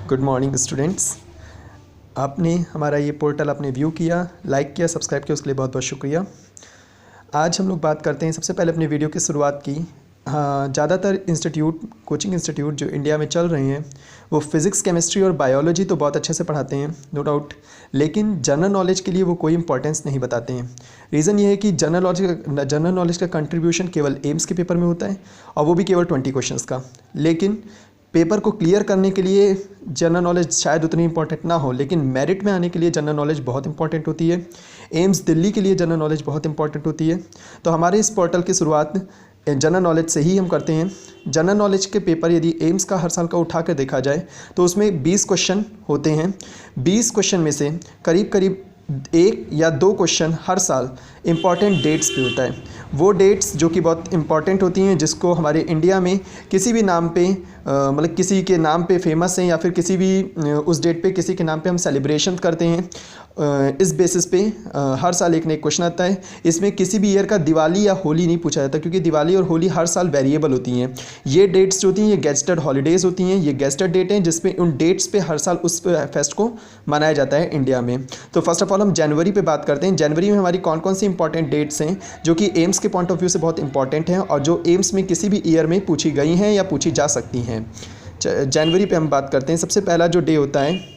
Good morning students. आपने हमारा ये पोर्टल आपने व्यू किया, लाइक किया, सब्सक्राइब किया, उसके लिए बहुत बहुत शुक्रिया। आज हम लोग बात करते हैं, सबसे पहले अपनी वीडियो की शुरुआत की। हाँ, ज़्यादातर कोचिंग इंस्टीट्यूट जो इंडिया में चल रहे हैं वो फ़िज़िक्स, केमिस्ट्री और बायोलॉजी तो बहुत अच्छे से पढ़ाते हैं, नो डाउट, लेकिन जनरल नॉलेज के लिए वो कोई इंपॉर्टेंस नहीं बताते हैं। रीज़न ये है कि जनरल नॉलेज का कंट्रीब्यूशन केवल एम्स के पेपर में होता है और वो भी केवल 20 क्वेश्चंस का। लेकिन पेपर को क्लियर करने के लिए जनरल नॉलेज शायद उतनी इंपॉर्टेंट ना हो, लेकिन मेरिट में आने के लिए जनरल नॉलेज बहुत इंपॉर्टेंट होती है। एम्स दिल्ली के लिए जनरल नॉलेज बहुत इंपॉर्टेंट होती है। तो हमारे इस पोर्टल की शुरुआत जनरल नॉलेज से ही हम करते हैं। जनरल नॉलेज के पेपर यदि एम्स का हर साल का उठा कर देखा जाए तो उसमें 20 क्वेश्चन होते हैं। 20 क्वेश्चन में से करीब करीब 1 या 2 क्वेश्चन हर साल इम्पॉर्टेंट डेट्स पे होता है। वो डेट्स जो कि बहुत इंपॉर्टेंट होती हैं, जिसको हमारे इंडिया में किसी भी नाम पे मतलब किसी के नाम पे फेमस हैं या फिर किसी भी उस डेट पे किसी के नाम पे हम सेलिब्रेशन करते हैं। इस बेसिस पे हर साल एक ना एक क्वेश्चन आता है। इसमें किसी भी ईयर का दिवाली या होली नहीं पूछा जाता, क्योंकि दिवाली और होली हर साल वेरिएबल होती हैं। ये डेट्स जो होती हैं ये गेस्टेड हॉलीडेज़ होती हैं, ये गेस्टेड डेट हैं जिसमें उन डेट्स पे हर साल उस फेस्ट को मनाया जाता है इंडिया में। तो फर्स्ट ऑफ ऑल हम जनवरी पे बात करते हैं। जनवरी में हमारी कौन कौन सी इंपॉर्टेंट डेट्स हैं जो कि एम्स के पॉइंट ऑफ व्यू से बहुत इंपॉर्टेंट हैं और जो एम्स में किसी भी ईयर में पूछी गई हैं या पूछी जा सकती हैं। जनवरी पे हम बात करते हैं। सबसे पहला जो डे होता है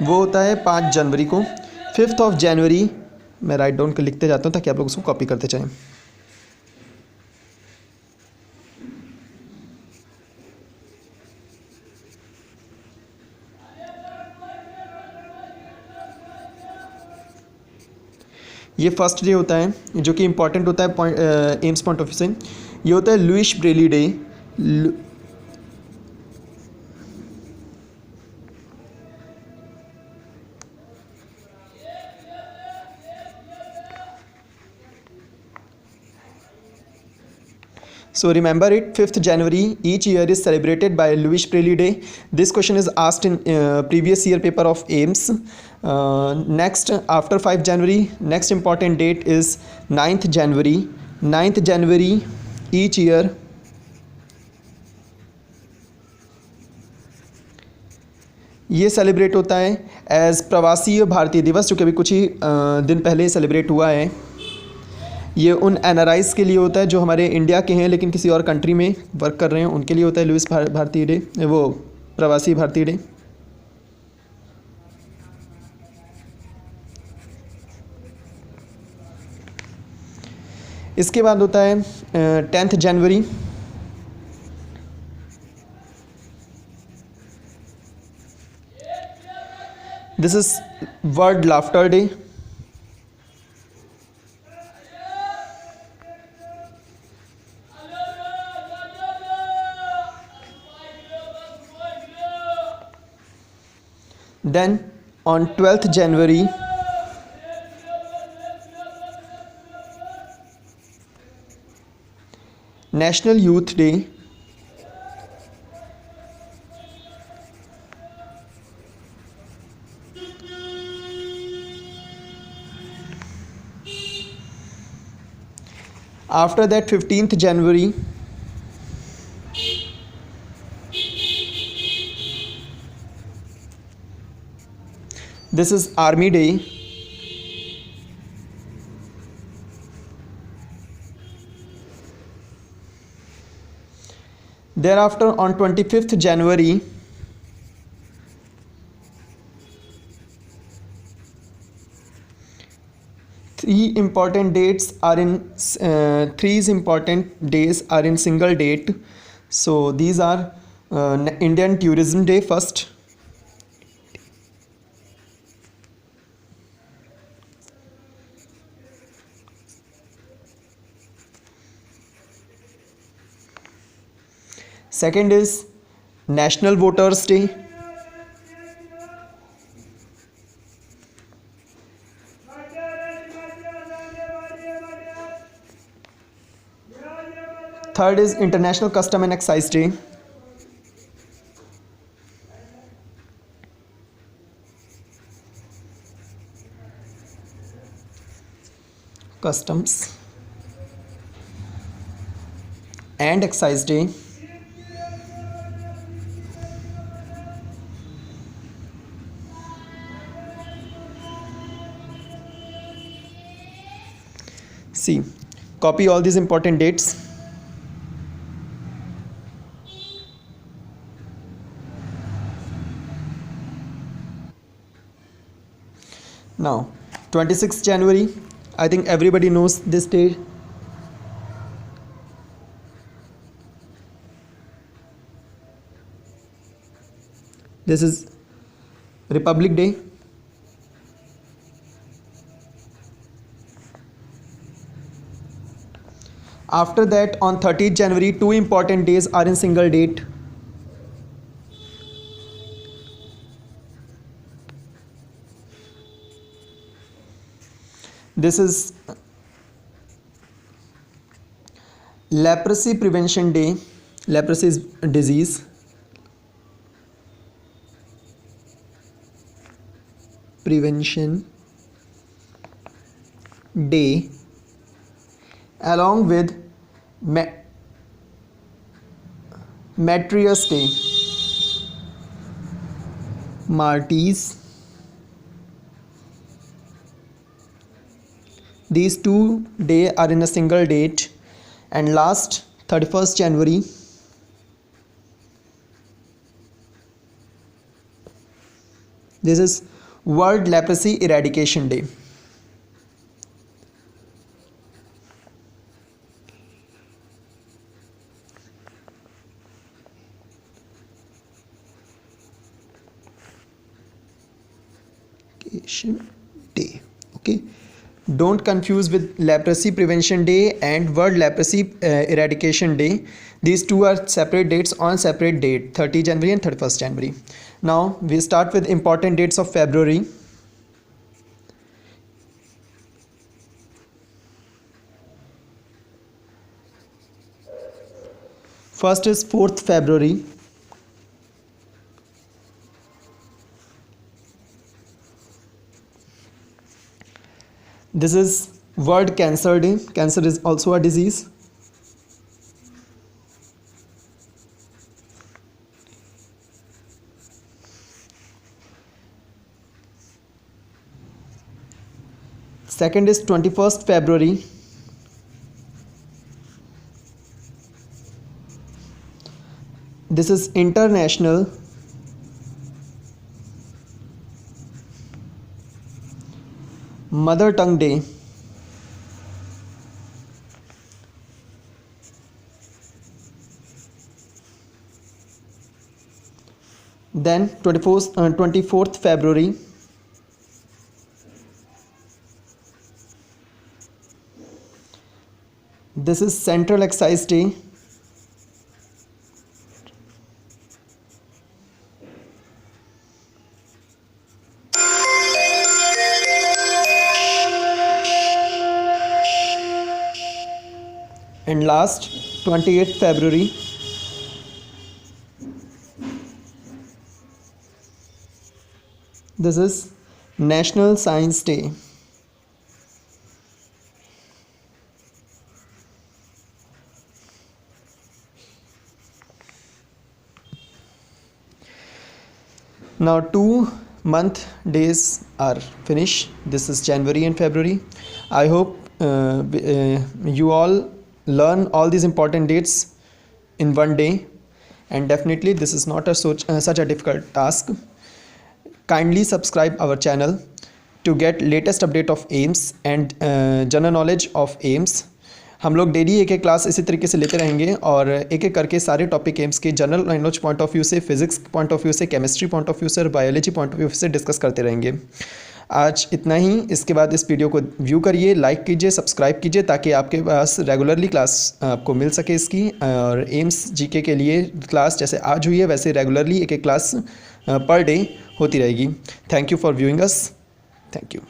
वो होता है 5 जनवरी को, 5th ऑफ जनवरी। मैं राइट डाउन कर लिखते जाता हूँ ताकि आप लोग उसको कॉपी करते जाएं। ये फर्स्ट डे होता है जो कि इंपॉर्टेंट होता है एम्स पॉइंट ऑफ व्यू से। ये होता है Louis Braille day. So remember it, 5th January each year is celebrated by Louis Braille Day. This question is asked in previous year paper of AIMS. Next, after 5 January, next important date is 9th January. 9th January each year ये celebrate होता है as प्रवासी भारतीय दिवस, जो कि अभी कुछ ही दिन पहले सेलिब्रेट हुआ है। ये उन एनआरआईज़ के लिए होता है जो हमारे इंडिया के हैं लेकिन किसी और कंट्री में वर्क कर रहे हैं, उनके लिए होता है लुइस भारतीय डे, वो प्रवासी भारतीय डे। इसके बाद होता है 10th January. This is world laughter day. Then on 12th January National Youth Day. After that 15th January this is Army Day. Thereafter on 25th January three important days are in single date. So these are Indian Tourism Day first. Second is National Voters Day. Third is International Custom and Excise Day. Customs and Excise Day. See, copy all these important dates. Now 26th January, I think everybody knows this day. This is Republic Day. After that, on 30th January, two important days are in single date. This is Leprosy Prevention Day. Leprosy is a disease. Prevention Day, along with Martyrs Day. Martyrs. These 2 days are in a single date. And last, 31st January, this is World Leprosy Eradication Day. Day. Okay, don't confuse with Leprosy Prevention Day and World Leprosy Eradication Day. These two are separate dates on separate date, 30 January and 31st January. Now we start with important dates of February. First is 4th February. This is World Cancer Day. Cancer is also a disease. Second is 21st February. This is International Mother Tongue Day. Then 24th February. This is Central Excise Day. And last, 28th February. This is National Science Day. Now 2 month days are finished. This is January and February. I hope you all learn all these important dates in one day, and definitely this is not such a difficult task. Kindly subscribe our channel to get latest update of AIIMS and general knowledge of AIIMS. हम लोग daily एक एक class इसी तरीके से लेते रहेंगे और एक एक करके सारे टॉपिक एम्स के general knowledge point of view से, फिजिक्स पॉइंट ऑफ व्यू से, केमिस्ट्री पॉइंट ऑफ व्यू से और बायोलॉजी पॉइंट ऑफ व्यू से डिस्कस करते रहेंगे. आज इतना ही. इसके बाद इस वीडियो को व्यू करिए, लाइक कीजिए, सब्सक्राइब कीजिए ताकि आपके पास रेगुलरली क्लास आपको मिल सके इसकी. और एम्स जीके के लिए क्लास जैसे आज हुई है वैसे रेगुलरली एक एक क्लास पर डे होती रहेगी. Thank you for viewing us. Thank you.